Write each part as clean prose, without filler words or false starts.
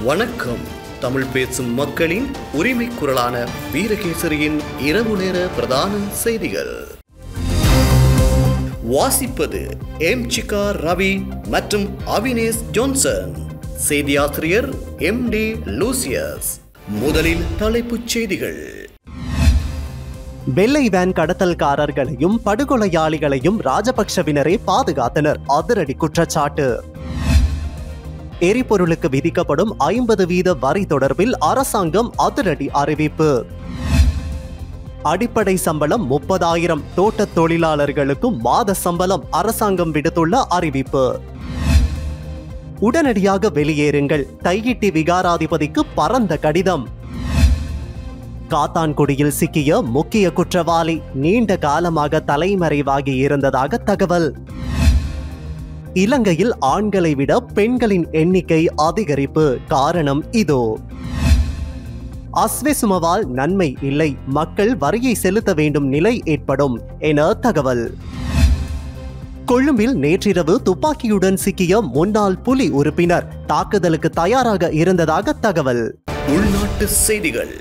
வணக்கம். தமிழ் பேசும் மக்களின் உரிமை குரலான வீரகேசரியின் இரவு நேர பிரதான செய்திகள். வாசிப்பது எம்.சிகா ரவி மற்றும் அவினேஷ் ஜோன்சன். செய்தியாசிரியர் எம்.டி. லூசியஸ். முதலில் தலைப்புச் செய்திகள். வெள்ளை வேன் கடத்தல்காரர்களையும் படுகொலையாளிகளையும் ராஜபக்ஷவினரே பாதுகாத்தனர். அதிரடி குற்றச்சாட்டு. எரிபொருளுக்கு விதிக்கப்படும் 50% வரி தொடர்பில் அரசாங்கம் அதிரடி அறிவிப்பு. அடிப்படை சம்பளம் 30,000, தோட்டத் தொழிலாளர்களுக்கும் மாத சம்பளம் அரசாங்கம் விடுத்துள்ள அறிவிப்பு. உடனடியாக வெளியேறுங்கள், தையிட்டி விகாராதிபதிக்கு பரந்த கடிதம். காத்தான்குடியில் சிக்கிய முக்கிய குற்றவாளி நீண்ட காலமாக தலைமறைவாகி இருந்ததாக தகவல். இலங்கையில் ஆண்களை விட பெண்களின் எண்ணிக்கை அதிகரிப்பு. காரணம் இதோ. அஸ்வெசுமவால் நன்மை இல்லை, மக்கள் வரியை செலுத்த வேண்டும் நிலை ஏற்படும் என தகவல். கொழும்பில் நேற்றிரவு துப்பாக்கியுடன் சிக்கிய முன்னாள் புலி உறுப்பினர் தாக்குதலுக்கு தயாராக இருந்ததாக தகவல். உள்நாட்டு செய்திகள்.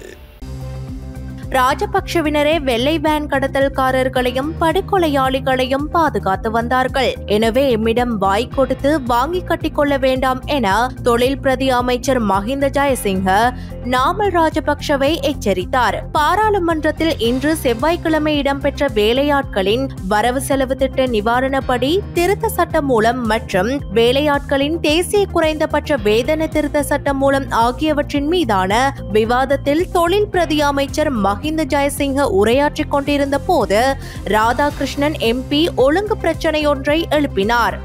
ராஜபக்ஷவினரே வெள்ளை வேன் கடத்தல்காரர்களையும் படுகொலையாளிகளையும் பாதுகாத்து வந்தார்கள். எனவே எம்மிடம் வாய் கொடுத்து வாங்கி கட்டிக்கொள்ள வேண்டாம் என தொழில் பிரதி அமைச்சர் மஹிந்த ஜயசிங்க நாமல் ராஜபக்ஷவை எச்சரித்தார். பாராளுமன்றத்தில் இன்று செவ்வாய்க்கிழமை இடம்பெற்ற வேலையாட்களின் வரவு செலவு திட்ட நிவாரணப்படி திருத்த சட்டம் மூலம் மற்றும் வேலையாட்களின் தேசிய குறைந்தபட்ச வேதன திருத்த சட்டம் மூலம் ஆகியவற்றின் மீதான விவாதத்தில் தொழில் பிரதி அமைச்சர் மஹிந்த ஜயசிங்க உரையாற்றிக் கொண்டிருந்த போது ராதாகிருஷ்ணன் எம்பி ஒழுங்கு பிரச்சனை ஒன்றை எழுப்பினார்.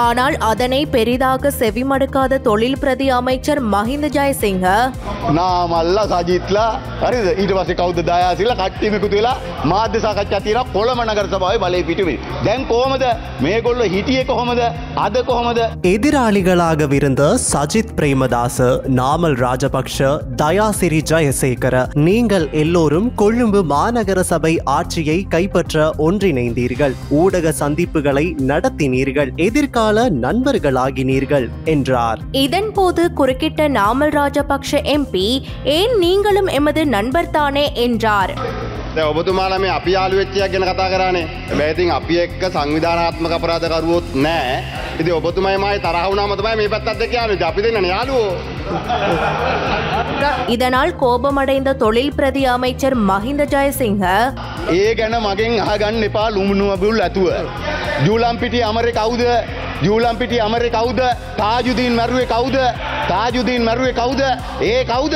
ஆனால் அதனை பெரிதாக செவிமடுக்காத தொழில் பிரதி அமைச்சர் மஹிந்த ஜயசிங்க නාමල්ලා සජිත්ලා හරිද ඊට පස්සේ කවුද දයාසිලා කට්ටියම එකතු වෙලා මාධ්‍ය සාකච්ඡා තියෙනවා කොළඹ නගර සභාවේ බලය පිටුවේ. දැන් කොහමද මේගොල්ලෝ හිටියේ කොහමද අද කොහමද? எதிராளிகளாகவிருந்த சஜித் பிரேமதாச, நாமல் ராஜபக்ஷ, தயாசிரி ஜெயசேகர, நீங்கள் எல்லோரும் கொழும்பு மாநகர சபை ஆட்சியை கைப்பற்ற ஒன்றிணைந்தீர்கள், ஊடக சந்திப்புகளை நடத்தினீர்கள், எதிர்கால நண்பர்களாகினீர்கள் என்றார். இதன் போது குறுக்கிட்ட நாமல் ராஜபக்ஷ எம்பி, ஏன் நீங்களும் எமது நண்பர் தானே என்றார். දැන් ඔබතුමාලා මේ අපි යාළු වෙච්ච එකක් ගැන කතා කරානේ. හැබැයි ඉතින් අපි එක්ක සංවිධානාත්මක අපරාධ කරුවොත් නැහැ. ඉතින් ඔබතුමායි මායි තරහ වුණාම තමයි මේ පැත්තත් එක්ක යන්නේ. අපි දෙන්නනේ යාළුවෝ. இதனால் கோபமடைந்த தொழில் பிரதி அமைச்சர் மஹிந்த ஜயசிங்க, ඒ ගැන මගෙන් අහගන්න එපා ලුමුණුවබුල් ඇතුව. ජූලම්පිටිය අමරේ කවුද? ජූලම්පිටිය අමරේ කවුද? තාජුදීන් මරුවේ කවුද? තාජුදීන් මරුවේ කවුද? ඒ කවුද?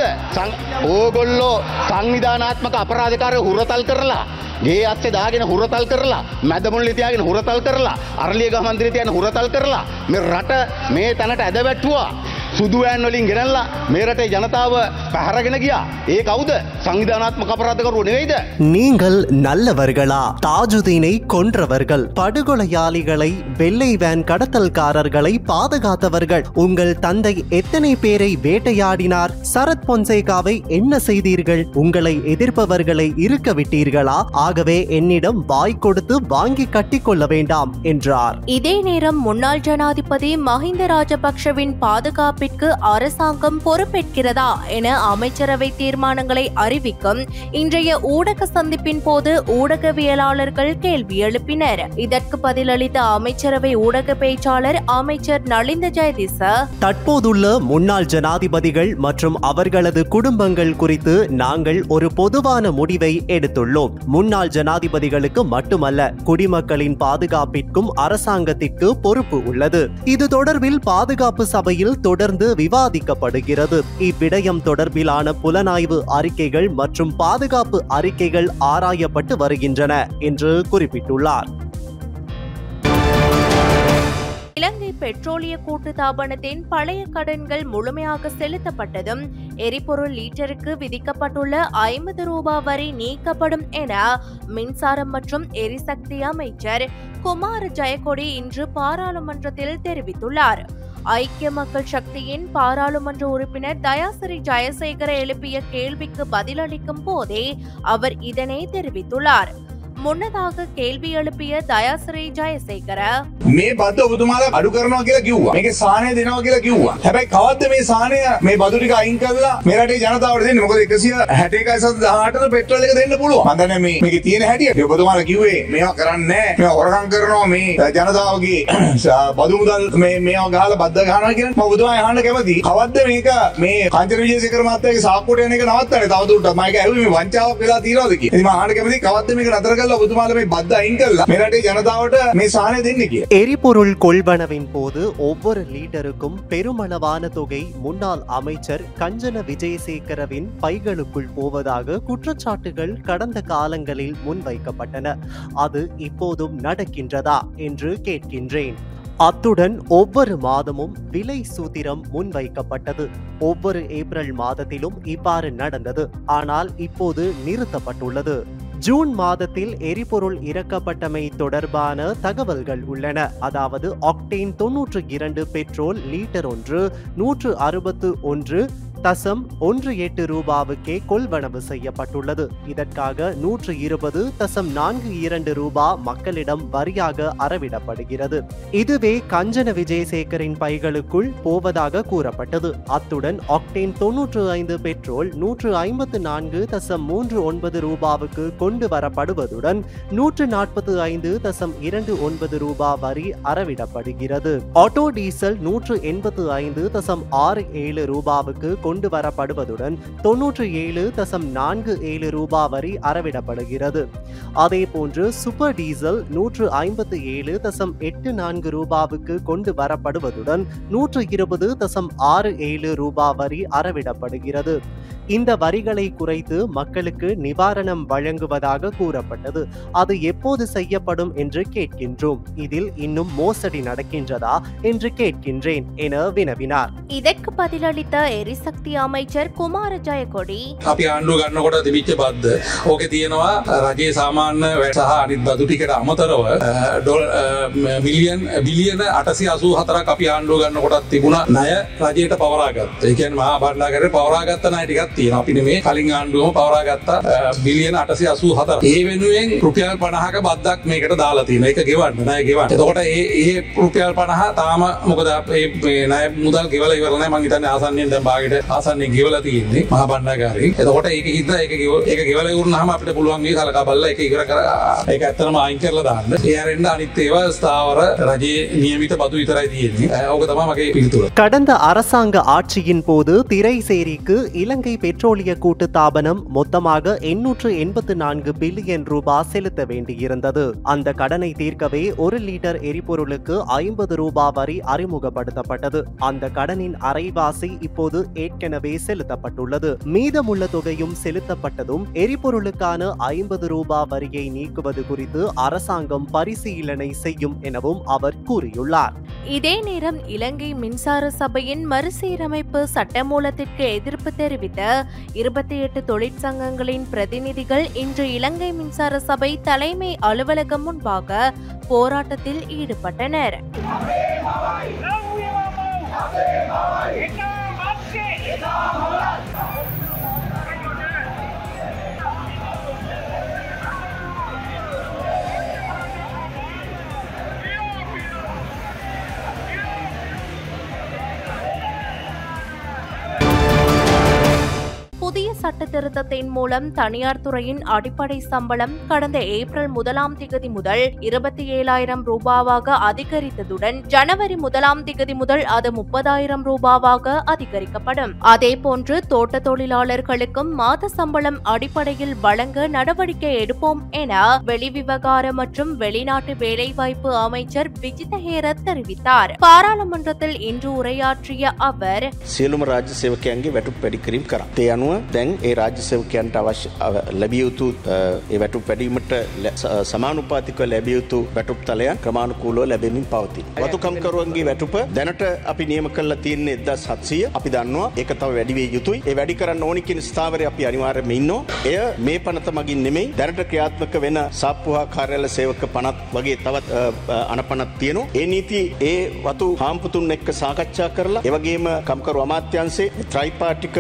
ඕගොල්ලෝ සංවිධානාත්මක අපරාධකාරයෝ හුරතල් කරලා ගේ අස්සේ දාගෙන හුරතල් කරලා මැදමුල්ලේ තියාගෙන හුරතල් කරලා අරලියගහ මන්දිරේ තියාගෙන හුරතල් කරලා මේ රට මේ තැනට ඇදවැට්ටුවා. සුදු වෑන් වලින් ගෙනල්ලා මේ රටේ ජනතාව පැහැරගෙන ගියා. ඒ කවුද? සංවිධානාත්මක අපරාධකරුවෝ නෙවෙයිද? நீங்கள் நல்லவர்களா? தாஜுதீனை கொன்றவர்கள், படுகொலையாளிகளை, வெள்ளை வேன் கடத்தல்காரர்களை பாதுகாத்தவர்கள். உங்கள் தந்தை எத்தனை பேரை வேட்டையாடினார்? சரத் பொன்சேகாவை என்ன செய்தீர்கள்? உங்களை எதிர்ப்பவர்களை இருக்க விட்டீர்களா? ஆகவே என்னிடம் வாய் கொடுத்து வாங்கி கட்டிக்கொள்ள வேண்டாம் என்றார். இதே நேரம் முன்னாள் ஜனாதிபதி மஹிந்த ராஜபக்ஷவின் பாதுகாப்பிற்கு அரசாங்கம் பொறுப்பேற்கிறதா என அமைச்சரவை தீர்மானங்களை அறிவிக்கும் இன்றைய ஊடக சந்திப்பின் போது ஊடகவியலாளர்கள் கேள்வி எழுப்பினர். இதற்கு பதிலளித்த அமைச்சரவை ஊடக பேச்சாளர் அமைச்சர் நலிந்த ஜெயதிச, தற்போதுள்ள முன்னாள் ஜனாதிபதிகள் மற்றும் அவர்களது குடும்பங்கள் குறித்து நாங்கள் ஒரு பொதுவான முடிவை எடுத்துள்ளோம். முன்னாள் ஜனாதிபதிகளுக்கு மட்டுமல்ல, குடிமக்களின் பாதுகாப்பிற்கும் அரசாங்கத்திற்கு பொறுப்பு உள்ளது. இது தொடர்பில் பாதுகாப்பு சபையில் தொடர்ந்து விவாதிக்கப்படுகிறது. இவ்விடயம் தொடர்பிலான புலனாய்வு அறிக்கைகள் மற்றும் பாதுகாப்பு அறிக்கைகள் ஆராயப்பட்டு வருகின்றன என்று குறிப்பிட்டுள்ளார். இலங்கை பெட்ரோலிய கூட்டுத்தாபனத்தின் பழைய கடன்கள் முழுமையாக செலுத்தப்பட்டதும் எரிபொருள் லீட்டருக்கு விதிக்கப்பட்டுள்ள 50 ரூபாய் வரி நீக்கப்படும் என மின்சாரம் மற்றும் எரிசக்தி அமைச்சர் குமார ஜெயக்கொடி இன்று பாராளுமன்றத்தில் தெரிவித்துள்ளார். ஐக்கிய மக்கள் சக்தியின் பாராளுமன்ற உறுப்பினர் தயாசிறி ஜெயசேகர எழுப்பிய கேள்விக்கு பதிலளிக்கும் போதே அவர் இதனை தெரிவித்துள்ளார். முன்னதாக கேள்வி எழுப்பிய தயாசிறி ஜெயசேகர මේ බද්ද ඔබතුමාලා අඩු කරනවා කියලා කිව්වා. මේකේ සාහනය දෙනවා කියලා කිව්වා. හැබැයි කවද්ද මේ සාහනය මේ බදු ටික අයින් කරලා මේ රටේ ජනතාවට දෙන්නේ? මොකද 161/18 පෙට්‍රල් එක දෙන්න පුළුවන්. මම දන්නේ මේකේ තියෙන හැටියට. ඔබතුමාලා කිව්වේ මේවා කරන්නේ නැහැ. මේවා හොරකම් කරනවා මේ ජනතාවගේ බදු මුදල් මේවා ගහලා බද්ද ගහනවා කියලා. මම ඔබතුමාලා අහන්න කැමතියි. කවද්ද මේක මේ කංචන විජේසේකර මහත්තයාගේ සාක්කුවට යන එක නවත්තන්නේ? තවදුරටත් මම ඒක ඇහුවේ මේ වංචාවක් වෙලා තියෙනවද කියලා. ඉතින් මම අහන්න කැමතියි කවද්ද මේක නතර කරලා ඔබතුමාලා මේ බද්ද අයින් කරලා මේ රටේ ජනතාවට මේ සාහනය දෙන්නේ කියලා. எரிபொருள் கொள்வனவின் போது ஒவ்வொரு லீட்டருக்கும் பெருமளவான தொகை முன்னாள் அமைச்சர் கஞ்சன விஜயசேகரவின் பைகளுக்குள் போவதாக குற்றச்சாட்டுகள் கடந்த காலங்களில் முன்வைக்கப்பட்டன. அது இப்போதும் நடக்கின்றதா என்று கேட்கின்றேன். அத்துடன் ஒவ்வொரு மாதமும் விலை சூத்திரம் முன்வைக்கப்பட்டது. ஒவ்வொரு ஏப்ரல் மாதத்திலும் இவ்வாறு நடந்தது. ஆனால் இப்போது நிறுத்தப்பட்டுள்ளது. ஜூன் மாதத்தில் எரிபொருள் இறக்கப்பட்டமை தொடர்பான தகவல்கள் உள்ளன. அதாவது ஆக்டேன் 92 பெட்ரோல் லீட்டர் ஒன்று 161.18 ரூபாவுக்கே கொள்வனவு செய்யப்பட்டுள்ளது. இதற்காக 120.42 ரூபாய் மக்களிடம் வரியாக அறவிடப்படுகிறது. இதுவே கஞ்சன விஜயசேகரின் பைகளுக்குள் போவதாக கூறப்பட்டது. அத்துடன் ஆக்டேன் 95 பெட்ரோல் 154.39 ரூபாவுக்கு கொண்டு வரப்படுவதுடன் 145.29 ரூபாய் வரி அறவிடப்படுகிறது. ஆட்டோ டீசல் 185.67 ரூபாவுக்கு கொண்டு வரப்படுவதுடன் 97.47 ரூபாய் வரி அறவிடப்படுகிறது. அதே போன்று சூப்பர் டீசல் 157.84 ரூபாவுக்கு கொண்டு வரப்படுவதுடன் 120.67 ரூபாய் வரி அறவிடப்படுகிறது. இந்த வரிகளை குறைத்து மக்களுக்கு நிவாரணம் வழங்குவதாக கூறப்பட்டது. அது எப்போது செய்யப்படும் என்று கேட்கின்றோம். இதில் இன்னும் மோசடி நடக்கின்றதா என்று கேட்கின்றேன் என வினவினார். இதற்கு பதிலளித்த எரிசக்தி அமைச்சர் குமார ජයකොඩි අපි ආණ්ඩුව ගන්නකොට තිබිච්ච බද්ද ඕකේ තියෙනවා රජයේ සාමාන්‍ය වැට සහ අනිත් බදු ටිකට අමතරව බිලියන 884ක් අපි ආණ්ඩුව ගන්නකොටත් තිබුණා ණය රජයට පවරාගත්තා. ඒ කියන්නේ මහා බණ්ඩාගාරේ පවරාගත්ත ණය ටිකක් තියෙනවා. අපි මේ කලින් ආණ්ඩුවම පවරාගත්ත බිලියන 884. ඒ වෙනුවෙන් රුපියල් 50ක බද්දක් මේකට දාලා තියෙනවා. ඒක ගෙවන්න ණය ගෙවන්න. එතකොට ඒ රුපියල් 50 තාම මොකද මේ ණය මුදල් ගෙවලා ඉවර නැහැ. මම හිතන්නේ ආසන්නයෙන් දැන් භාගයට ආසන්නයෙන් ගෙවලා තියෙන්නේ මහා බණ්ඩාගාරේ. එතකොට ඒක හින්දා ඒක ගෙවලා ඉවරනහම අපිට පුළුවන් මේ කලකා බලලා ඒක ඉවර කර ඒක ඇත්තටම අයින් කරලා දාන්න. ඒ ආරෙන්න අනිත් ඒවා ස්ථාවර රජයේ නියමිත බදු විතරයි තියෙන්නේ. ඕක තමයි මගේ පිළිතුර. கடந்த அரசாங்க ஆட்சியின் போது திரைசேரிக்கு இலங்கை பெட்ரோலிய கூட்டுத்தாபனம் மொத்தமாக 884 பில்லியன் ரூபாய் செலுத்த வேண்டியிருந்தது. அந்த கடனை தீர்க்கவே 1 லிட்டர் எரிபொருளுக்கு 50 ரூபாய் வரி அறிமுகப்படுத்தப்பட்டது. அந்த கடனின் அரைவாசி இப்போது ஏற்கனவே செலுத்தப்பட்டுள்ளது. மீதமுள்ள தொகையும் செலுத்தப்பட்டதும் எரிபொருளுக்கான 50 ரூபாய் வரியை நீக்குவது குறித்து அரசாங்கம் பரிசீலனை செய்யும் எனவும் அவர் கூறியுள்ளார். இதே நேரம் இலங்கை மின்சார சபையின் மறுசீரமைப்பு சட்டமூலத்திற்கு எதிர்ப்பு தெரிவித்த 28 தொழிற்சங்கங்களின் பிரதிநிதிகள் இன்று இலங்கை மின்சார சபை தலைமை அலுவலகம் முன்பாக போராட்டத்தில் ஈடுபட்டனர். புதிய சட்ட திருத்தத்தின் மூலம் தனியார் துறையின் அடிப்படை சம்பளம் கடந்த ஏப்ரல் 1ஆம் திகதி முதல் 27,000 ரூபாவாக அதிகரித்ததுடன் ஜனவரி 1ஆம் திகதி முதல் அது 30,000 ரூபாவாக அதிகரிக்கப்படும். அதேபோன்று தோட்ட தொழிலாளர்களுக்கும் மாத சம்பளம் அடிப்படையில் வழங்க நடவடிக்கை எடுப்போம் என வெளிவிவகார மற்றும் வெளிநாட்டு வேலைவாய்ப்பு அமைச்சர் விஜித ஹேரத் தெரிவித்தார். பாராளுமன்றத்தில் இன்று உரையாற்றிய அவர் සියලුම රාජ්‍ය සේවකයන්ගේ වැටුප් වැඩි කිරීම කරා. ඒ අනුව දැන් ඒ රාජ්‍ය සේවකයන්ට අවශ්‍ය ලැබිය යුතු ඒ වැටුප් වැඩිවීමට සමානුපාතිකව ලැබිය යුතු වැටුප් තලයන් ක්‍රමානුකූලව ලැබෙමින් පවතී. වතුකම්කරුවන්ගේ වැටුප දැනට අපි නියම කරලා තියෙන්නේ 1700. අපි දන්නවා ඒක තව වැඩි විය යුතුයි. ඒ වැඩි කරන්න ඕනි කියන ස්ථාවරය අපි අනිවාර්යයෙන්ම ඉන්නවා. එය මේ පනත මගින් නෙමෙයි දැනට ක්‍රියාත්මක වෙන සාප්පුහා කාර්යාල සේවක පනත් වගේ තවත් අනපනත් තියෙනවා. ඒ නීති ඒ වතු හාම්පුතුන් එක්ක සාකච්ඡා කරලා ඒ වගේම කම්කරු අමාත්‍යාංශයේ ත්‍රිපාර්ශ්වික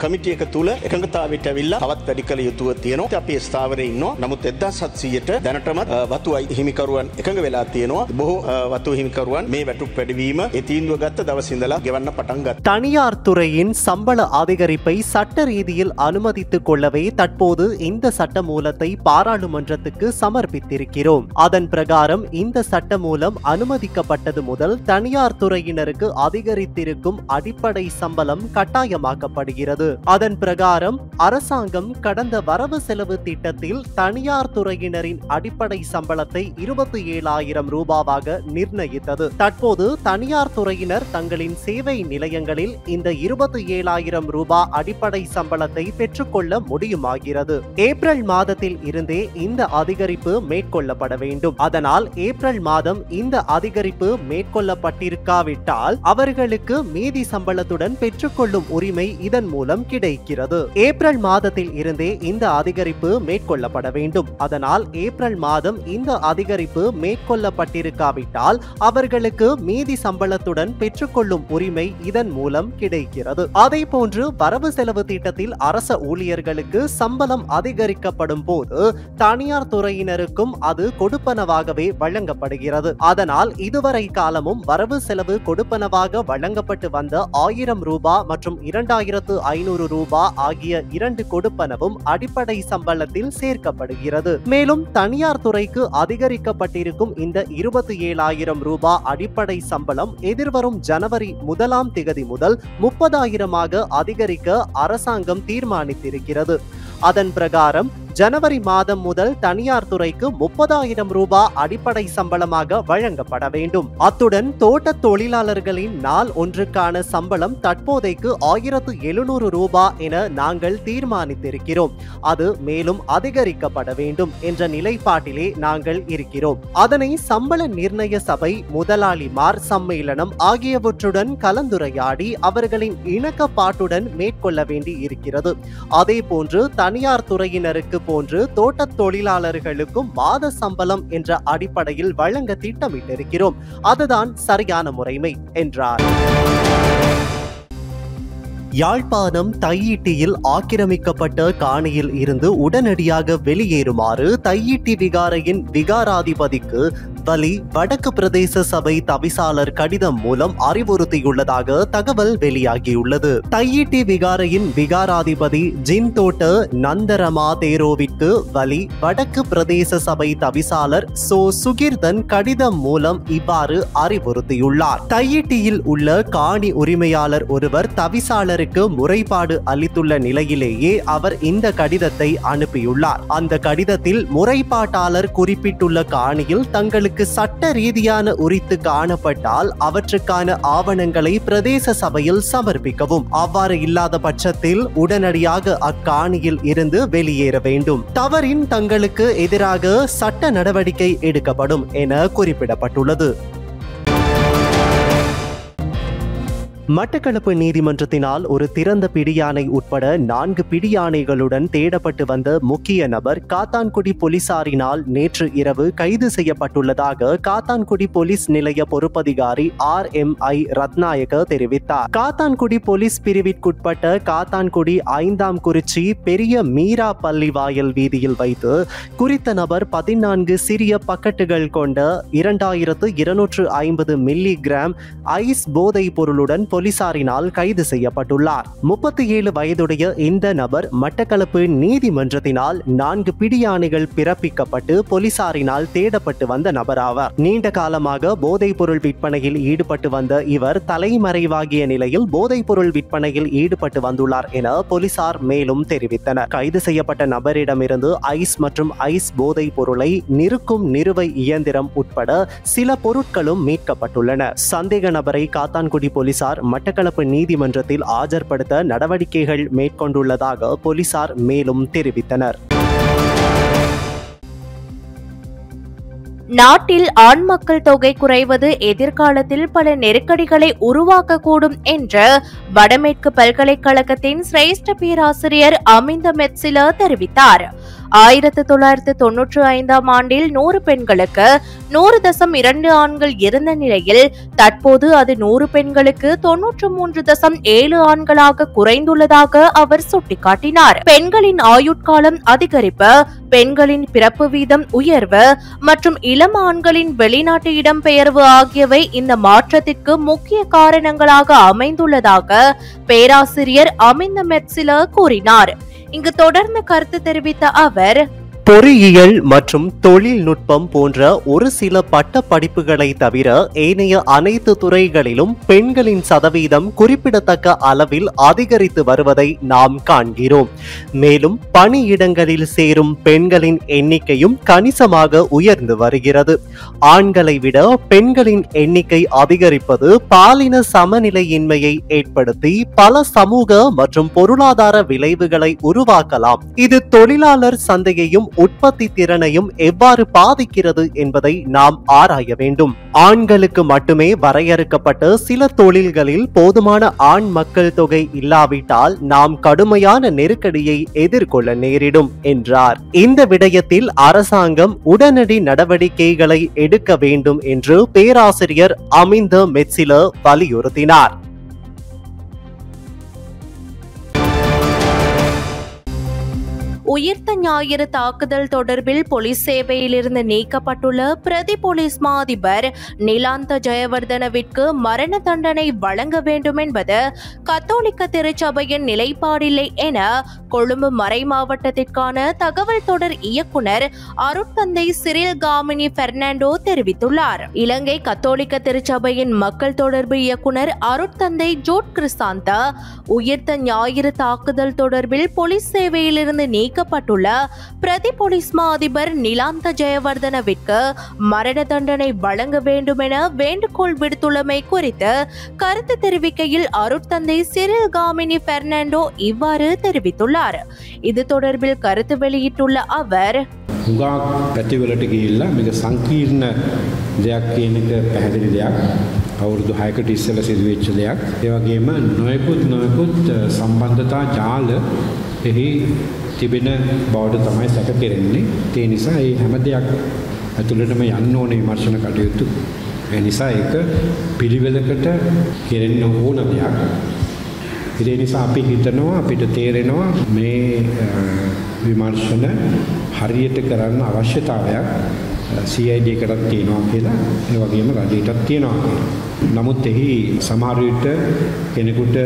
කමිටුවක තුල එකඟතාවයට ඇවිල්ලා තවත් වැඩි කළ යුතුව තියෙනවා. අපි ස්ථාවරයේ ඉන්නවා. නමුත් 1700ට දැනටමත් වතු හිමිකරුවන් එකඟ වෙලා තියෙනවා. බොහෝ වතු හිමිකරුවන් මේ වැටුප් වැඩිවීම ඒ තීන්දුව ගත්ත දවස් ඉඳලා ගෙවන්න පටන් ගත්තා. தனியார் துறையின் சம்பள அதிகரிப்பை சட்ட ரீதியில் அனுமதித்துக் கொள்ளவே தற்போது இந்த சட்ட மூலத்தை பாராளுமன்றத்துக்கு சமர்ப்பித்திருக்கிறோம். அதன் பிரகாரம் இந்த சட்ட மூலம் அனுமதிக்கப்பட்டது முதல் தனியார் துறையினருக்கு அதிகரித்திருக்கும் அடிப்படை சம்பளம் கட்டாயமாக்கப்படுகிறது. அதன் பிரகாரம் அரசாங்கம் கடந்த வரவு செலவு திட்டத்தில் தனியார் துறையினரின் அடிப்படை சம்பளத்தை 27,000 ரூபாவாக நிர்ணயித்தது. தற்போது தனியார் துறையினர் தங்களின் சேவை நிலையங்களில் இந்த 27,000 ரூபாய் அடிப்படை சம்பளத்தை பெற்றுக்கொள்ள முடியுமாகிறது. ஏப்ரல் மாதத்தில் இருந்தே இந்த அதிகரிப்பு மேற்கொள்ளப்பட வேண்டும். அதனால் ஏப்ரல் மாதம் இந்த அதிகரிப்பு மேற்கொள்ளப்பட்டிருக்காவிட்டால் அவர்களுக்கு மீதி சம்பளத்துடன் பெற்றுக்கொள்ளும் உரிமை இதன் மூலம் கிடைக்கிறது. ஏப்ரல் மாதத்தில் இருந்தே இந்த அதிகரிப்பு மேற்கொள்ளப்பட வேண்டும். அதனால் ஏப்ரல் மாதம் இந்த அதிகரிப்பு மேற்கொள்ளப்பட்டிருக்காவிட்டால் அவர்களுக்கு மீதி சம்பளத்துடன் பெற்றுக்கொள்ளும் உரிமை இதன் மூலம் கிடைக்கிறது. அதே போன்று வரவு செலவு திட்டத்தில் அரச ஊழியர்களுக்கு சம்பளம் அதிகரிக்கப்படும் போது தனியார் துறையினருக்கும் அது கொடுப்பனவாகவே வழங்கப்படுகிறது. அதனால் இதுவரை காலமும் வரவு செலவு கொடுப்பனவாக வழங்கப்பட்டு வந்த 1000 ரூபாய் மற்றும் 2500 ரூபாய் ஆகிய 2 கொடுப்பனவும் அடிப்படை சம்பளத்தில் சேர்க்கப்படுகிறது. மேலும் தனியார் துறைக்கு அதிகரிக்கப்பட்டிருக்கும் இந்த 27,000 ரூபாய் அடிப்படை சம்பளம் எதிர்வரும் ஜனவரி 1ஆம் தேதி முதல் 30,000 அதிகரிக்க அரசாங்கம் தீர்மானித்திருக்கிறது. அதன் பிரகாரம் ஜனவரி மாதம் முதல் தனியார் துறைக்கு 30,000 ரூபாய் அடிப்படை சம்பளமாக வழங்கப்பட வேண்டும். அத்துடன் தோட்ட தொழிலாளர்களின் நாள் ஒன்றுக்கான சம்பளம் தற்போதைக்கு 1700 ரூபாய் என நாங்கள் தீர்மானித்திருக்கிறோம். அது மேலும் அதிகரிக்கப்பட வேண்டும் என்ற நிலைப்பாட்டிலே நாங்கள் இருக்கிறோம். அதனை சம்பள நிர்ணய சபை, முதலாளிமார் சம்மேளனம் ஆகியவற்றுடன் கலந்துரையாடி அவர்களின் இணக்கப்பாட்டுடன் மேற்கொள்ள வேண்டி இருக்கிறது. அதே போன்று தனியார் துறையினருக்கு போன்று தோட்ட தொழிலாளர்களுக்கும் மாத சம்பளம் என்ற அடிப்படையில் வழங்க திட்டமிட்டிருக்கிறோம். அதுதான் சரியான முறைமை என்றார். யாழ்ப்பாணம் தையிட்டியில் ஆக்கிரமிக்கப்பட்ட காணியில் இருந்து உடனடியாக வெளியேறுமாறு தையிட்டி விகாரையின் விகாராதிபதிக்கு வலி வடக்கு பிரதேச சபை தவிசாளர் கடிதம் மூலம் அறிவுறுத்தியுள்ளதாக தகவல் வெளியாகியுள்ளது. தையிட்டி விகாரையின் விகாராதிபதி ஜின்தோட்ட நந்தரமா தேரோவிற்கு வலி வடக்கு பிரதேச சபை தவிசாளர் சோ சுகிர்தன் கடிதம் மூலம் இவ்வாறு அறிவுறுத்தியுள்ளார். தையிட்டியில் உள்ள காணி உரிமையாளர் ஒருவர் தவிசாளர் முறைப்பாடு அளித்துள்ள நிலையிலேயே அவர் இந்த கடிதத்தை அனுப்பியுள்ளார். அந்த கடிதத்தில் முறைப்பாட்டாளர் குறிப்பிட்டுள்ள காணியில் தங்களுக்கு சட்ட ரீதியான உரித்து காணப்பட்டால் அவற்றுக்கான ஆவணங்களை பிரதேச சபையில் சமர்ப்பிக்கவும், அவ்வாறு இல்லாத பட்சத்தில் உடனடியாக அக்காணியில் இருந்து வெளியேற வேண்டும். தவறின் தங்களுக்கு எதிராக சட்ட நடவடிக்கை எடுக்கப்படும் என குறிப்பிடப்பட்டுள்ளது. மட்டக்களப்பு நீதிமன்றத்தினால் ஒரு திறந்த பிடியானை உட்பட 4 பிடியானைகளுடன் தேடப்பட்டு வந்த முக்கிய நபர் காத்தான்குடி போலீசாரினால் நேற்று இரவு கைது செய்யப்பட்டுள்ளதாக காத்தான்குடி போலீஸ் நிலைய பொறுப்பதிகாரி RMI ரத்நாயக தெரிவித்தார். காத்தான்குடி போலீஸ் பிரிவிற்குட்பட்ட காத்தான்குடி 5ஆம் குறிச்சி பெரிய மீரா பள்ளி வாயல் வீதியில் வைத்து குறித்த நபர் 14 சிறிய பக்கெட்டுகள் கொண்ட 2250 மில்லி கிராம் ஐஸ் போதைப் பொருளுடன் போலீசாரினால் கைது செய்யப்பட்டுள்ளார். 37 வயதுடைய இந்த நபர் மட்டக்களப்பு நீதிமன்றத்தினால் 4 பிடியாணைகள் பிறப்பிக்கப்பட்டு போலீசாரினால் தேடப்பட்டு வந்த நபர் ஆவார். நீண்ட காலமாக போதைப் பொருள் விற்பனையில் ஈடுபட்டு வந்த இவர் தலைமறைவாகிய நிலையில் போதைப் பொருள் விற்பனையில் ஈடுபட்டு வந்துள்ளார் என போலீசார் மேலும் தெரிவித்தனர். கைது செய்யப்பட்ட நபரிடமிருந்து ஐஸ் மற்றும் ஐஸ் போதைப் பொருளை நிறுக்கும் நிறுவை இயந்திரம் உட்பட சில பொருட்களும் மீட்கப்பட்டுள்ளன. சந்தேக நபரை காத்தான்குடி போலீசார் மட்டக்களப்பு நீதிமன்றத்தில் ஆஜர்படுத்த நடவடிக்கைகள் மேற்கொண்டுள்ளதாக போலீசார் மேலும் தெரிவித்தனர். நாட்டில் ஆண் மக்கள் தொகை குறைவது எதிர்காலத்தில் பல நெருக்கடிகளை உருவாக்கக்கூடும் என்று வடமேற்கு பல்கலைக்கழகத்தின் சிரேஷ்ட பேராசிரியர் அமிந்த மெட்சில தெரிவித்தார். 1995 ஆண்டில் 100 பெண்களுக்கு 100.2 ஆண்கள் இருந்த நிலையில் தற்போது அது 100 பெண்களுக்கு 93.7 ஆண்களாக குறைந்துள்ளதாக அவர் சுட்டிக்காட்டினார். பெண்களின் ஆயுட்காலம் அதிகரிப்பு, பெண்களின் பிறப்பு வீதம் உயர்வு மற்றும் இளம் ஆண்களின் வெளிநாட்டு இடம்பெயர்வு ஆகியவை இந்த மாற்றத்திற்கு முக்கிய காரணங்களாக அமைந்துள்ளதாக பேராசிரியர் அமிந்த மெட்சில கூறினார். இங்கு தொடர்ந்து கருத்து தெரிவித்த அவர், பொறியியல் மற்றும் தொழில்நுட்பம் போன்ற ஒரு சில பட்ட படிப்புகளை தவிர ஏனைய அனைத்து துறைகளிலும் பெண்களின் சதவீதம் குறிப்பிடத்தக்க அளவில் அதிகரித்து வருவதை நாம் காண்கிறோம். மேலும் பணியிடங்களில் சேரும் பெண்களின் எண்ணிக்கையும் கணிசமாக உயர்ந்து வருகிறது. ஆண்களை விட பெண்களின் எண்ணிக்கை அதிகரிப்பது பாலின சமநிலையின்மையை ஏற்படுத்தி பல சமூக மற்றும் பொருளாதார விளைவுகளை உருவாக்கலாம். இது தொழிலாளர் சந்தையையும் உற்பத்தி திறனையும் எவ்வாறு பாதிக்கிறது என்பதை நாம் ஆராய வேண்டும். ஆண்களுக்கு மட்டுமே வரையறுக்கப்பட்ட சில தொழில்களில் போதுமான ஆண் மக்கள் தொகை இல்லாவிட்டால் நாம் கடுமையான நெருக்கடியை எதிர்கொள்ள நேரிடும் என்றார். இந்த விடயத்தில் அரசாங்கம் உடனடி நடவடிக்கைகளை எடுக்க வேண்டும் என்று பேராசிரியர் அமிந்த மெட்சில வலியுறுத்தினார். உயிர்த்த ஞாயிறு தாக்குதல் தொடர்பில் போலீஸ் சேவையிலிருந்து நீக்கப்பட்டுள்ள பிரதி போலீஸ் மா அதிபர் நிலாந்த ஜெயவர்தனவிற்கு மரண தண்டனை வழங்க வேண்டும் என்பது கத்தோலிக்க திருச்சபையின் நிலைப்பாடில்லை என கொழும்பு மறை மாவட்டத்திற்கான தகவல் தொடர் இயக்குனர் அருட்தந்தை சிறில் காமினி பெர்னாண்டோ தெரிவித்துள்ளார். இலங்கை கத்தோலிக்க திருச்சபையின் மக்கள் தொடர்பு இயக்குனர் அருட்தந்தை ஜோட் கிறிஸ்தாந்த உயிர்த்த ஞாயிறு தாக்குதல் தொடர்பில் போலீஸ் சேவையிலிருந்து நீக்கப்பட்டுள்ள பிரதி போலீஸ் மா அதிபர் நிலாந்த ஜெயவர்தனவிற்கு மரண தண்டனை வழங்க வேண்டும் என வேண்டுகோள் விடுத்துள்ளமை குறித்து கருத்து தெரிவிக்கையில் அருட்தந்தை சிறில் காமினி பெர்னாண்டோ இவ்வாறு தெரிவித்துள்ளார். இது தொடர்பில் கருத்து வெளியிட்டுள்ள அவர், පැතිවලට ගිහිල්ලා මේක සංකීර්ණ දෙයක් කියන එක පැහැදිලි දෙයක්. අවුරුදු 6කට ඉස්සෙල්ලා සිදුවෙච්ච දෙයක්. ඒ වගේම නොයෙකුත් සම්බන්ධතා ජාල එහි තිබෙන බවට තමයි සැක කෙරෙන්නේ. ඒ නිසා මේ හැම දෙයක් ඇතුළටම යන්න ඕනේ විමර්ශන කටයුතු. ඒ නිසා ඒක පිළිවෙලකට කෙරෙන්න ඕන දෙයක්. ඒ නිසා අපි හිතනවා අපිට තේරෙනවා මේ විමර්ශන හරියට කරන්න අවශ්‍යතාවයක් CID එකටත් තියෙනවා කියලා, ඒ වගේම රජයටත් තියෙනවා කියලා. නමුත් එහි සමහර විට කෙනෙකුට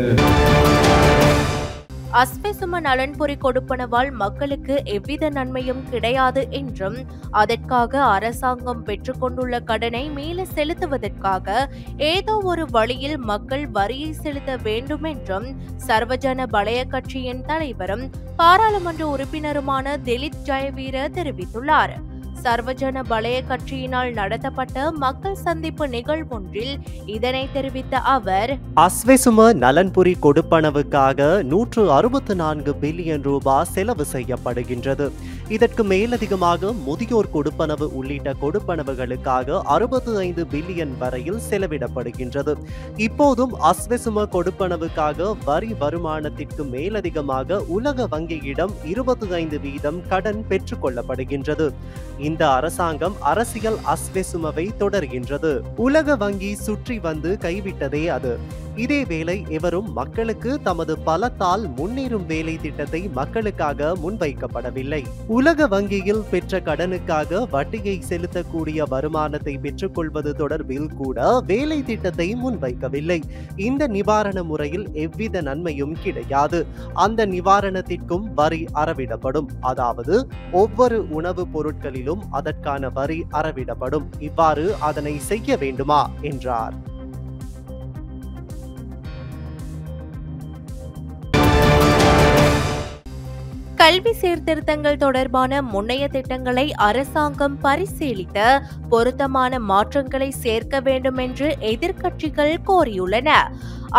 அஸ்பெசும நலன்புரி கொடுப்பனவால் மக்களுக்கு எவ்வித நன்மையும் கிடையாது என்றும் அதற்காக அரசாங்கம் பெற்றுக்கொண்டுள்ள கடனை மீள செலுத்துவதற்காக ஏதோ ஒரு வழியில் மக்கள் வரியை செலுத்த வேண்டும் என்றும் சர்வஜன பலய கட்சியின் தலைவரும் பாராளுமன்ற உறுப்பினருமான திலித் ஜெயவீர தெரிவித்துள்ளார். சர்வஜன பலய கட்சியினால் நடத்தப்பட்ட மக்கள் சந்திப்பு நிகழ்வொன்றில் இதனை தெரிவித்த அவர், அஸ்வெசும நலன்புரி கொடுப்பனவுக்காக 164 பில்லியன் ரூபாய் செலவு செய்யப்படுகின்றது. இதற்கு மேலதிகமாக முதியோர் கொடுப்பனவு உள்ளிட்ட கொடுப்பனவுகளுக்காக 65 பில்லியன் வரையில் செலவிடப்படுகின்றது. இப்போதும் அஸ்வெசும கொடுப்பனவுக்காக வரி வருமானத்திற்கு மேலதிகமாக உலக வங்கியிடம் 25% கடன் பெற்றுக் கொள்ளப்படுகின்றது. இந்த அரசாங்கம் அரசியல் அஸ்வெசுமவை தொடர்கின்றது. உலக வங்கி சுற்றி வந்து கைவிட்டதே அது. இதேவேளை எவரும் மக்களுக்கு தமது பலத்தால் முன்னேறும் வேலை திட்டத்தை மக்களுக்காக முன்வைக்கப்படவில்லை. உலக வங்கியில் பெற்ற கடனுக்காக வட்டியை செலுத்தக்கூடிய வருமானத்தை பெற்றுக்கொள்வது தொடர்பில் கூட வேலை திட்டத்தை முன்வைக்கவில்லை. இந்த நிவாரண முறையில் எவ்வித நன்மையும் கிடையாது. அந்த நிவாரணத்திற்கும் வரி அறவிடப்படும். அதாவது ஒவ்வொரு உணவுப் பொருட்களிலும் அதற்கான வரி அறவிடப்படும். இவ்வாறு அதனை செய்ய வேண்டுமா என்றார். கல்வி சீர்திருத்தங்கள் தொடர்பான முன்னைய திட்டங்களை அரசாங்கம் பரிசீலித்து பொருத்தமான மாற்றங்களை சேர்க்க வேண்டும் என்று எதிர்க்கட்சிகள் கோரியுள்ளன.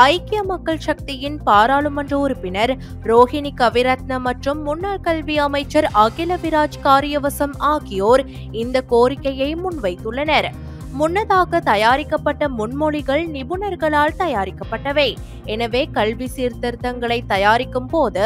ஐக்கிய மக்கள் சக்தியின் பாராளுமன்ற உறுப்பினர் ரோஹிணி கவிரத்ன மற்றும் முன்னாள் கல்வி அமைச்சர் அகில விராஜ் காரியவசம் ஆகியோர் இந்த கோரிக்கையை முன்வைத்துள்ளனர். முன்னதாக தயாரிக்கப்பட்ட முன்மொழிகள் நிபுணர்களால் தயாரிக்கப்பட்டவை. எனவே கல்வி சீர்திருத்தங்களை தயாரிக்கும் போது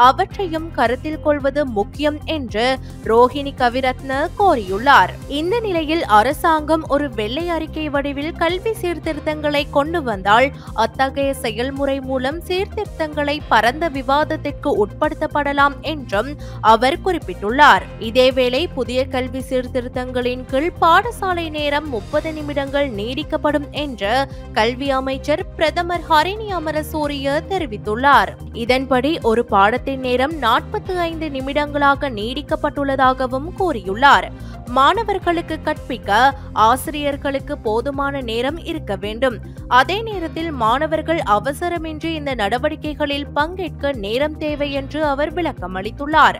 அவற்றையும் கருத்தில் கொள்வது முக்கியம் என்று ரோஹிணி கவிரத்ன கோரியுள்ளார். இந்த நிலையில் அரசாங்கம் ஒரு வெள்ளை அறிக்கை வடிவில் கல்வி சீர்திருத்தங்களை கொண்டு வந்தால் அத்தகைய செயல்முறை மூலம் சீர்திருத்தங்களை பரந்த விவாதத்திற்கு உட்படுத்தப்படலாம் என்றும் அவர் குறிப்பிட்டுள்ளார். இதேவேளை புதிய கல்வி சீர்திருத்தங்களின் கீழ் பாடசாலை நேரம் 30 நிமிடங்கள் நீடிக்கப்படும் என்று கல்வி அமைச்சர் பிரதமர் ஹரிணி அமரசூரிய தெரிவித்துள்ளார். இதன்படி ஒரு பாடத்தின் நேரம் 45 நிமிடங்களாக நீடிக்கப்பட்டுள்ளதாகவும் கூறியுள்ளார். மாணவர்களுக்கு கற்பிக்க ஆசிரியர்களுக்கு போதுமான நேரம் இருக்க வேண்டும். அதே நேரத்தில் மாணவர்கள் அவசரமின்றி இந்த நடவடிக்கைகளில் பங்கேற்க நேரம் தேவை என்று அவர் விளக்கம் அளித்துள்ளார்.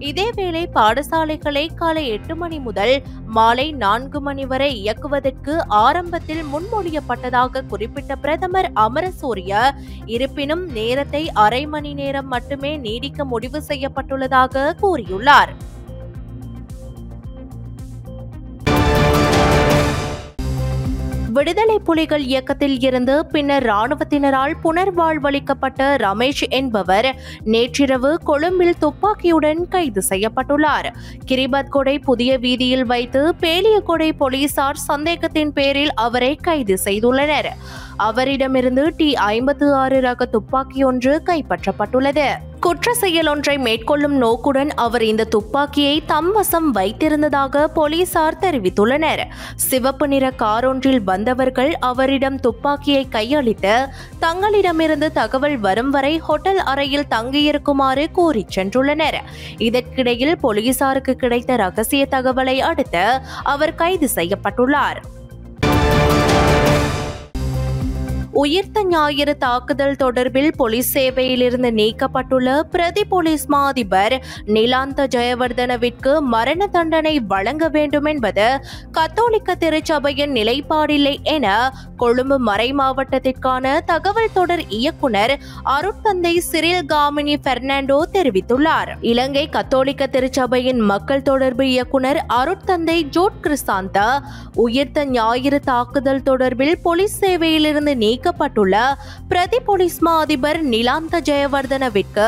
இதேவேளை பாடசாலைகளை காலை 8 மணி முதல் மாலை 4 மணி வரை இயக்குவதற்கு ஆரம்பத்தில் முன்மொழியப்பட்டதாக குறிப்பிட்ட பிரதமர் அமரசூரிய, இருப்பினும் நேரத்தை அரை மணி நேரம் மட்டுமே நீடிக்க முடிவு செய்யப்பட்டுள்ளதாக கூறியுள்ளார். விடுதலை புலிகள் இயக்கத்தில் இருந்து பின்னர் ராணுவத்தினரால் புனர்வாழ்வளிக்கப்பட்ட ரமேஷ் என்பவர் நேற்றிரவு கொழும்பில் துப்பாக்கியுடன் கைது செய்யப்பட்டுள்ளார். கிரிபத்கொடை புதிய வீதியில் வைத்து பேலியகொடை போலீசார் சந்தேகத்தின் பேரில் அவரை கைது செய்துள்ளனர். அவரிடமிருந்து T56 ரக துப்பாக்கி ஒன்று கைப்பற்றப்பட்டுள்ளது. குற்ற செயல் ஒன்றை மேற்கொள்ளும் நோக்குடன் அவர் இந்த துப்பாக்கியை தம் வசம் வைத்திருந்ததாக போலீசார் தெரிவித்துள்ளனர். சிவப்பு நிற கார் ஒன்றில் வந்தவர்கள் அவரிடம் துப்பாக்கியை கையளித்து தங்களிடமிருந்து தகவல் வரும் வரை ஹோட்டல் அறையில் தங்கியிருக்குமாறு கூறி சென்றுள்ளனர். இதற்கிடையில் போலீசாருக்கு கிடைத்த ரகசிய தகவலை அடுத்து அவர் கைது செய்யப்பட்டுள்ளார். உயிர்த்த ஞாயிறு தாக்குதல் தொடர்பில் போலீஸ் சேவையிலிருந்து நீக்கப்பட்டுள்ள பிரதி போலீஸ் மா அதிபர் நிலாந்த ஜெயவர்தனவிற்கு மரண தண்டனை வழங்க வேண்டும் என்பது கத்தோலிக்க திருச்சபையின் நிலைப்பாடில்லை என கொழும்பு மறை மாவட்டத்திற்கான தகவல் தொடர் இயக்குனர் அருட்தந்தை சிறில் காமினி பெர்னாண்டோ தெரிவித்துள்ளார். இலங்கை கத்தோலிக்க திருச்சபையின் மக்கள் தொடர்பு இயக்குனர் அருட்தந்தை ஜோட் கிறிஸ்தாந்தா உயிர்த்த ஞாயிறு தாக்குதல் தொடர்பில் போலீஸ் சேவையிலிருந்து நீக்கப்பட்டுள்ள பிரதி போலீஸ் மா அதிபர் நிலாந்த ஜெயவர்தனவிற்கு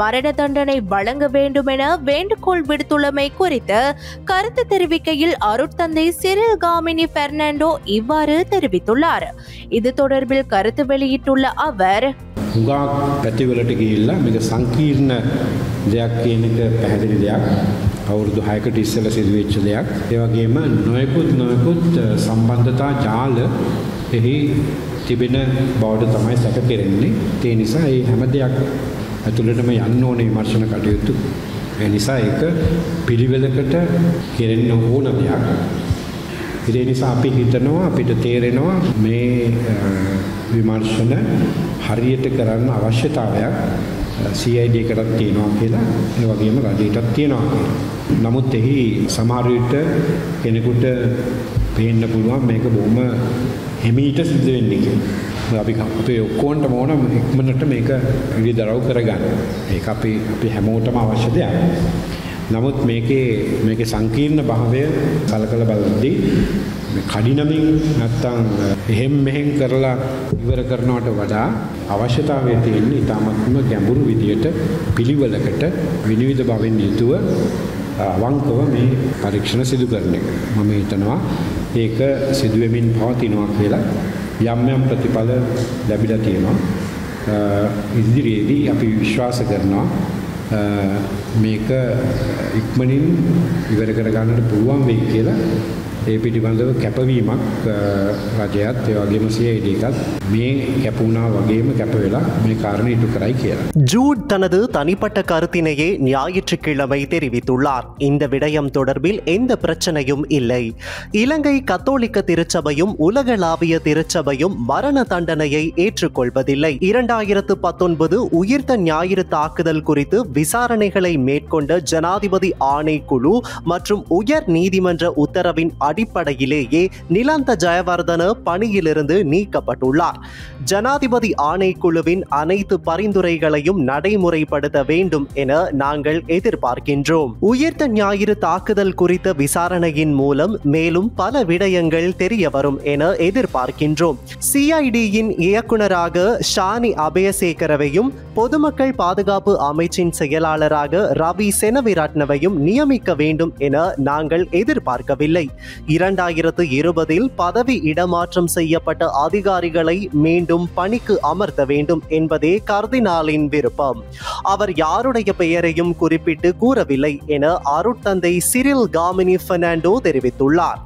மரண தண்டனை வழங்க வேண்டும் என வேண்டுகோள் விடுத்துள்ளமை குறித்து கருத்து தெரிவிக்கையில் அருட்தந்தை சிறில் காமினி பெர்னாண்டோ இவ்வாறு தெரிவித்துள்ளார். இது தொடர்பில் கருத்து வெளியிட்டுள்ள அவர், හුඟක් පැතිවලට ගිහිල්ලා මේක සංකීර්ණ දෙයක් කියන එක පැහැදිලි දෙයක්. අවුරුදු 6කට ඉස්සෙල්ලා සිදුවෙච්ච දෙයක්. ඒ වගේම නොයෙකුත් සම්බන්ධතා ජාල එහි තිබෙන බවට තමයි සැක කෙරෙන්නේ. ඒ නිසා මේ හැම දෙයක් ඇතුළටම යන්න ඕනේ විමර්ශන කටයුතු. ඒ නිසා ඒක පිළිවෙලකට කෙරෙන්න ඕන දෙයක්. ඒ නිසා අපි හිතනවා අපිට තේරෙනවා මේ විමර්ශන හරියට කරන්න අවශ්‍යතාවයක් CID එකටත් තියෙනවා කියලා, ඒ වගේම රජයටත් තියෙනවා කියලා. නමුත් එහි සමහර විට කෙනෙකුට පේන්න පුළුවන් මේක බොහොම හිමීට සිද්ධ වෙන්නේ කියලා. අපි ඔක්කොන්ටම ඕන ඉක්මනට මේක විදරව් කරගන්න. ඒක අපි හැමෝටම අවශ්‍ය දෙයක්. නමුත් මේකේ සංකීර්ණ භාවය කලකලා බලද්දී කඩිනමින් නැත්තම් එහෙම් මෙහෙම් කරලා ඉවර කරනවට වඩා අවශ්‍යතාවය තියෙන්නේ ඊටමත්ම ගැඹුරු විදියට පිළිවෙලකට විනිවිද භවෙන් යුතුව අවංකව මේ පරීක්ෂණ සිදු කරන එක. මම හිතනවා ඒක සිදු වෙමින් පවතිනවා කියලා. යම් ප්‍රතිඵල ලැබිලා තියෙනවා. ඉදිරියේදී අපි විශ්වාස කරනවා මේක ඉක්මනින් ඉවර කර ගන්නට පුළුවන් වෙයි කියලා. ඒ පිළිබඳව කැපවීමක් රජයත් ඒ වගේම CID එකත් මේ කැප වුණා වගේම කැප වෙලා මේ කාරණේ ඉටු කරයි කියලා. ஜூட் தனது தனிப்பட்ட கருத்தினையே ஞாயிற்றுக்கிழமை தெரிவித்துள்ளார். இந்த விடயம் தொடர்பில் எந்த பிரச்சனையும் இல்லை. இலங்கை கத்தோலிக்க திருச்சபையும் உலகளாவிய திருச்சபையும் மரண தண்டனையை ஏற்றுக்கொள்வதில்லை. 2019 உயிர்த்த ஞாயிறு தாக்குதல் குறித்து விசாரணைகளை மேற்கொண்ட ஜனாதிபதி ஆணைக்குழு மற்றும் உயர் நீதிமன்ற உத்தரவின் அடிப்படையிலேயே நிலந்த ஜெயவர்தன பணியிலிருந்து நீக்கப்பட்டுள்ளார். ஜனாதிபதி ஆணைக்குழுவின் அனைத்து பரிந்துரைகளையும் நடைமுறைப்படுத்த வேண்டும் என நாங்கள் எதிர்பார்க்கின்றோம். உயிர்த்த ஞாயிறு தாக்குதல் குறித்த விசாரணையின் மூலம் மேலும் பல விடயங்கள் தெரிய வரும் என எதிர்பார்க்கின்றோம். CIDயின் இயக்குநராக ஷானி அபயசேகரவையும் பொதுமக்கள் பாதுகாப்பு அமைச்சின் செயலாளராக ரவி செனவிரட்னவையும் நியமிக்க வேண்டும் என நாங்கள் எதிர்பார்க்கவில்லை. 2020 பதவி இடமாற்றம் செய்யப்பட்ட அதிகாரிகளை மீண்டும் பணிக்கு அமர்த்த வேண்டும் என்பதே கர்தினாலின் விருப்பம். அவர் யாருடைய பெயரையும் குறிப்பிட்டு கூறவில்லை என அருட்தந்தை சிரில் காமினி பெர்னாண்டோ தெரிவித்துள்ளார்.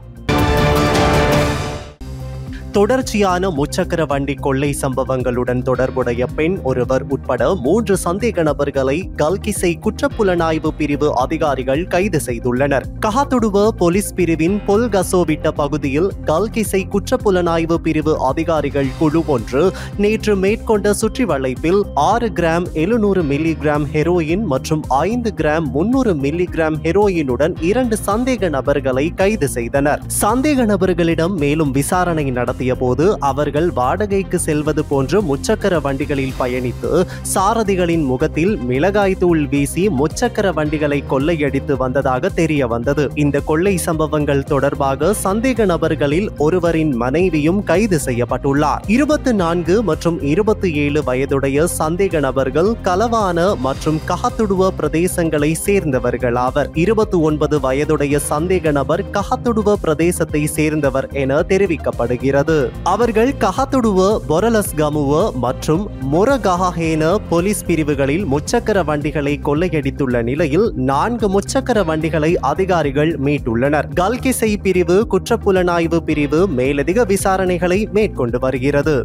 தொடர்ச்சியான முச்சக்கர வண்டி கொள்ளை சம்பவங்களுடன் தொடர்புடைய பெண் ஒருவர் உட்பட 3 சந்தேக நபர்களை கல்கிசை குற்றப்புலனாய்வு பிரிவு அதிகாரிகள் கைது செய்துள்ளனர். கஹத்துடுவ போலீஸ் பிரிவின் பொல்கசோவிட்ட பகுதியில் கல்கிசை குற்றப்புலனாய்வு பிரிவு அதிகாரிகள் குழு ஒன்று நேற்று மேற்கொண்ட சுற்றி வளைப்பில் 6 கிராம் 700 மில்லிகிராம் ஹெரோயின் மற்றும் 5 கிராம் 300 மில்லிகிராம் ஹெரோயினுடன் 2 சந்தேக நபர்களை கைது செய்தனர். சந்தேக நபர்களிடம் மேலும் விசாரணை நடத்திய போது அவர்கள் வாடகைக்கு செல்வது போன்று முச்சக்கர வண்டிகளில் பயணித்து சாரதிகளின் முகத்தில் மிளகாய் தூள் வீசி முச்சக்கர வண்டிகளை கொள்ளையடித்து வந்ததாக தெரிய வந்தது. இந்த கொள்ளை சம்பவங்கள் தொடர்பாக சந்தேக நபர்களில் ஒருவரின் மனைவியும் கைது செய்யப்பட்டுள்ளார். 24 மற்றும் 27 வயதுடைய சந்தேக நபர்கள் கலவான மற்றும் கஹத்துடுவ பிரதேசங்களை சேர்ந்தவர்கள் ஆவர். 29 வயதுடைய சந்தேக நபர் கஹத்துடுவ பிரதேசத்தை சேர்ந்தவர் என தெரிவிக்கப்படுகிறது. அவர்கள் கஹத்துடுவ, பொரலஸ்கமுவ மற்றும் மொரகஹேன போலீஸ் பிரிவுகளில் முச்சக்கர வண்டிகளை கொள்ளையடித்துள்ள நிலையில் 4 முச்சக்கர வண்டிகளை அதிகாரிகள் மீட்டுள்ளனர். கல்கிசை பிரிவு குற்றப்புலனாய்வு பிரிவு மேலதிக விசாரணைகளை மேற்கொண்டு வருகிறது.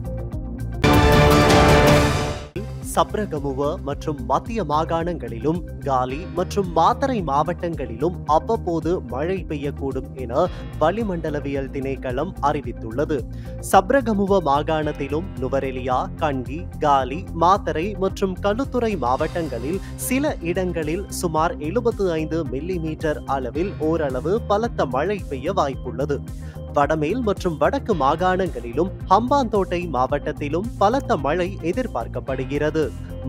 சப்ரகமுவ மற்றும் மத்திய மாகாணங்களிலும் காலி மற்றும் மாத்தறை மாவட்டங்களிலும் அவ்வப்போது மழை பெய்யக்கூடும் என வளிமண்டலவியல் திணைக்களம் அறிவித்துள்ளது. சப்ரகமுவ மாகாணத்திலும் நுவரெலியா, கண்டி, காலி, மாத்தறை மற்றும் களுத்துறை மாவட்டங்களில் சில இடங்களில் சுமார் 75 மில்லிமீட்டர் அளவில் ஓரளவு பலத்த மழை பெய்ய வாய்ப்புள்ளது. வடமேல் மற்றும் வடக்கு மாகாணங்களிலும் ஹம்பாந்தோட்டை மாவட்டத்திலும் பலத்த மழை எதிர்பார்க்கப்படுகிறது.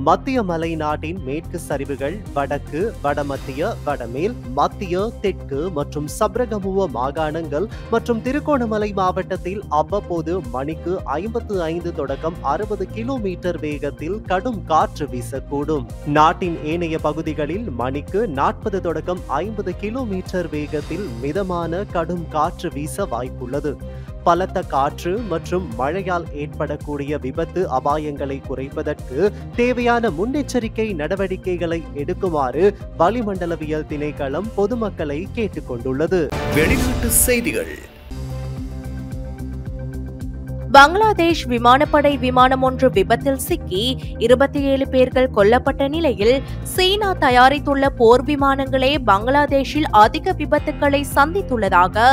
மத்திய மலை நாட்டின் மேற்கு சரிவுகள், வடக்கு, வடமத்திய, வடமேல், மத்திய, தெற்கு மற்றும் சப்ரகமுவ மாகாணங்கள் மற்றும் திருகோணமலை மாவட்டத்தில் அவ்வப்போது மணிக்கு 55 தொடக்கம் 60 கிலோமீட்டர் வேகத்தில் கடும் காற்று வீசக்கூடும். நாட்டின் ஏனைய பகுதிகளில் மணிக்கு 40 தொடக்கம் 50 கிலோமீட்டர் வேகத்தில் மிதமான கடும் காற்று வீச வாய்ப்புள்ளது. பலத்த காற்று மற்றும் மழையால் ஏற்படக்கூடிய விபத்து அபாயங்களை குறைப்பதற்கு தேவையான முன்னெச்சரிக்கை நடவடிக்கைகளை எடுக்குமாறு வளிமண்டலவியல் திணைக்களம் பொதுமக்களை கேட்டுக்கொண்டுள்ளது. வெளிநாட்டு செய்திகள். பங்களாதேஷ் விமானப்படை விமானம் ஒன்று விபத்தில் சிக்கி 27 பேர்கள் கொல்லப்பட்ட நிலையில் சீனா தயாரித்துள்ள போர் விமானங்களே பங்களாதேஷில் அதிக விபத்துக்களை சந்தித்துள்ளதாக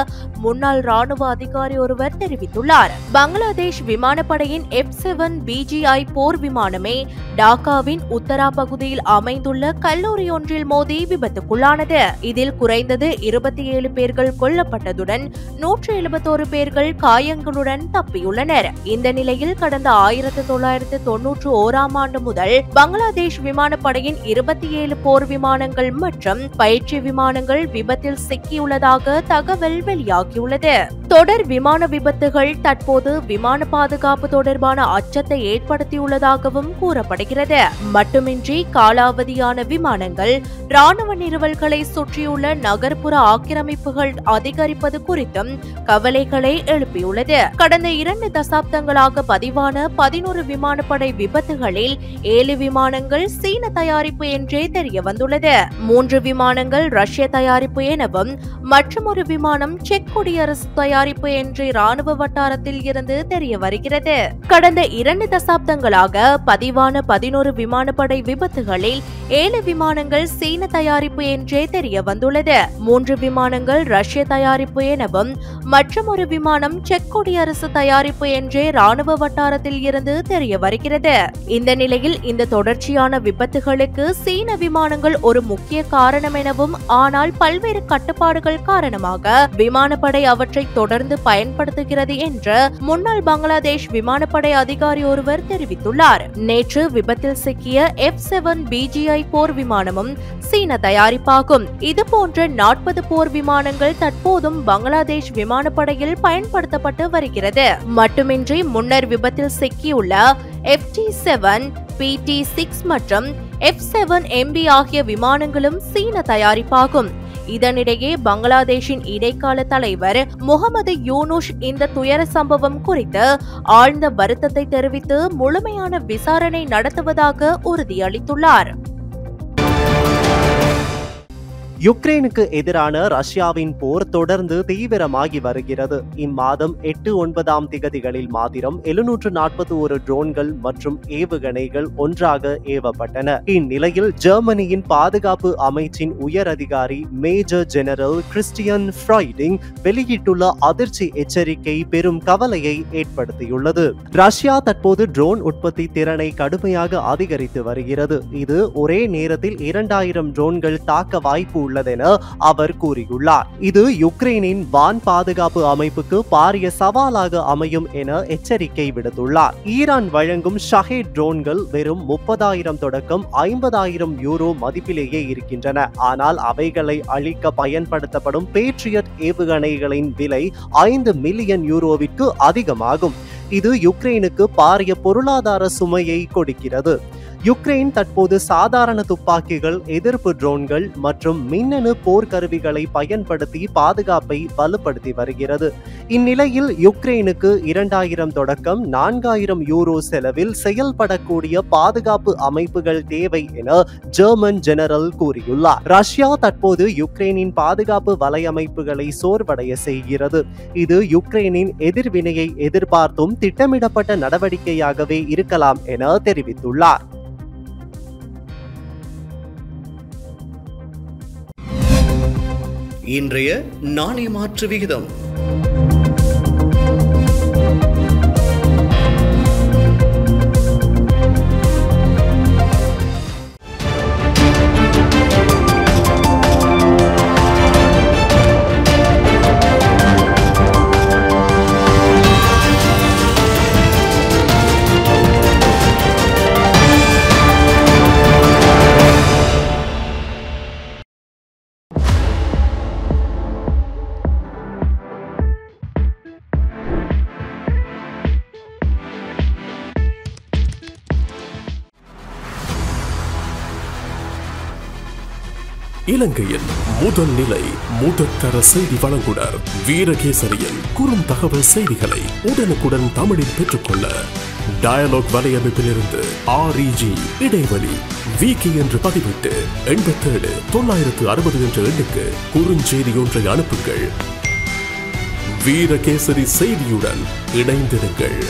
முன்னாள் ராணுவ அதிகாரி ஒருவர் தெரிவித்துள்ளார். பங்களாதேஷ் விமானப்படையின் F-7 BGI போர் விமானமே டாக்காவின் உத்தரா பகுதியில் அமைந்துள்ள கல்லூரி ஒன்றில் மோதி விபத்துக்குள்ளானது. இதில் குறைந்தது 27 பேர்கள் கொல்லப்பட்டதுடன் 171 பேர்கள் காயங்களுடன் தப்பியுள்ளனர். இந்த நிலையில் கடந்த 1991ஆம் ஆண்டு முதல் பங்களாதேஷ் விமானப்படையின் 27 போர் விமானங்கள் மற்றும் பயிற்சி விமானங்கள் விபத்தில் சிக்கியுள்ளதாக தகவல் வெளியாகியுள்ளது. தொடர் விமான விபத்துகள் தற்போது விமான பாதுகாப்பு தொடர்பான அச்சத்தை ஏற்படுத்தியுள்ளதாகவும் கூறப்படுகிறது. மட்டுமின்றி காலாவதியான விமானங்கள், ராணுவ நிறுவல்களை சுற்றியுள்ள நகர்ப்புற ஆக்கிரமிப்புகள் அதிகரிப்பது குறித்தும் கவலைகளை எழுப்பியுள்ளது. கடந்த 2 தசாப்தங்களாக பதிவான 11 விமானப்படை விபத்துகளில் 7 விமானங்கள் சீன தயாரிப்பு என்றே தெரிய வந்துள்ளது. 3 விமானங்கள் ரஷ்ய தயாரிப்பு எனவும் மற்றொரு விமானம் செக் குடியரசு தயாரிப்பு என்று ராணுவ வட்டாரத்தில் இருந்து தெரிய வருகிறது. கடந்த 2 தசாப்தங்களாக பதிவான 11 விமானப்படை விபத்துகளில் 7 விமானங்கள் சீன தயாரிப்பு என்றே தெரிய வந்துள்ளது. 3 விமானங்கள் ரஷ்ய தயாரிப்பு எனவும் மற்றொரு விமானம் செக் குடியரசு தயாரிப்பு என்றே ராணுவ வட்டாரத்தில் இருந்து தெரிய வருகிறது. இந்த நிலையில் இந்த தொடர்ச்சியான விபத்துகளுக்கு சீன விமானங்கள் ஒரு முக்கிய காரணம் எனவும், ஆனால் பல்வேறு கட்டுப்பாடுகள் காரணமாக விமானப்படை அவற்றை தொடர்ந்து பயன்படுத்துகிறது என்று முன்னாள் பங்களாதேஷ் விமானப்படை அதிகாரி ஒருவர் தெரிவித்துள்ளார். நேற்று விபத்தில் சிக்கிய F-7 BGI போர் விமானமும் சீன தயாரிப்பாகும். இதுபோன்ற 40 போர் விமானங்கள் தற்போதும் பங்களாதேஷ் விமானப்படையில் பயன்படுத்தப்பட்டு வருகிறது. மட்டுமின்றி முன்னர் விபத்தில் சிக்கியுள்ள FT-7, PT-6 மற்றும் F-7MB ஆகிய விமானங்களும் சீன தயாரிப்பாகும். இதனிடையே பங்களாதேஷின் இடைக்கால தலைவர் முகமது யூனுஸ் இந்த துயர சம்பவம் குறித்து ஆழ்ந்த வருத்தத்தை தெரிவித்து முழுமையான விசாரணை நடத்துவதாக உறுதியளித்துள்ளார். யுக்ரைனுக்கு எதிரான ரஷ்யாவின் போர் தொடர்ந்து தீவிரமாகி வருகிறது. இம்மாதம் 8-9 திகதிகளில் மாத்திரம் 741 ட்ரோன்கள் மற்றும் ஏவுகணைகள் ஒன்றாக ஏவப்பட்டன. இந்நிலையில் ஜெர்மனியின் பாதுகாப்பு அமைச்சின் உயர் அதிகாரி மேஜர் ஜெனரல் கிறிஸ்டியன் ஃப்ரைடிங் வெளியிட்டுள்ள அதிர்ச்சி எச்சரிக்கை பெரும் கவலையை ஏற்படுத்தியுள்ளது. ரஷ்யா தற்போது ட்ரோன் உற்பத்தி திறனை கடுமையாக அதிகரித்து வருகிறது. இது ஒரே நேரத்தில் 2000 ட்ரோன்கள் தாக்க வாய்ப்பு உள்ளதென அவர் கூறியுள்ளார். இது யுக்ரைனின் வான் பாதுகாப்பு அமைப்புக்கு பாரிய சவாலாக அமையும் என எச்சரிக்கை விடுத்துள்ளார். ஈரான் வழங்கும் ஷஹேட் ட்ரோன்கள் வெறும் 30,000 தொடக்கம் 50,000 யூரோ மதிப்பிலேயே இருக்கின்றன. ஆனால் அவைகளை அழிக்க பயன்படுத்தப்படும் பேட்ரியட் ஏவுகணைகளின் விலை 5 மில்லியன் யூரோவிற்கு அதிகமாகும். இது யுக்ரைனுக்கு பாரிய பொருளாதார சுமையை கொடுக்கிறது. யுக்ரைன் தற்போது சாதாரண துப்பாக்கிகள், எதிர்ப்பு ட்ரோன்கள் மற்றும் மின்னணு போர்க்கருவிகளை பயன்படுத்தி பாதுகாப்பை வலுப்படுத்தி வருகிறது. இந்நிலையில் யுக்ரைனுக்கு 2000 தொடக்கம் 4000 யூரோ செலவில் செயல்படக்கூடிய பாதுகாப்பு அமைப்புகள் தேவை என ஜெர்மன் ஜெனரல் கூறியுள்ளார். ரஷ்யா தற்போது யுக்ரைனின் பாதுகாப்பு வலையமைப்புகளை சோர்வடைய செய்கிறது. இது யுக்ரைனின் எதிர்வினையை எதிர்பார்த்தும் திட்டமிடப்பட்ட நடவடிக்கையாகவே இருக்கலாம் என தெரிவித்துள்ளார். இன்றைய நாணய மாற்று விகிதம் இலங்கையின் முதல் நிலை முதற்தர செய்தி வழங்குனர் வீரகேசரியின் குறும் தகவல் செய்திகளை உடனுக்குடன் தமிழில் பெற்றுக்கொள்ள டயலாக் வலையமைப்பிலிருந்து REG இடைவெளி வீக்கி என்று பதிவிட்டு 87 960 என்ற எண்ணுக்கு குறுஞ்செய்தி ஒன்றை அனுப்புங்கள். வீரகேசரி செய்தியுடன் இணைந்திருங்கள்.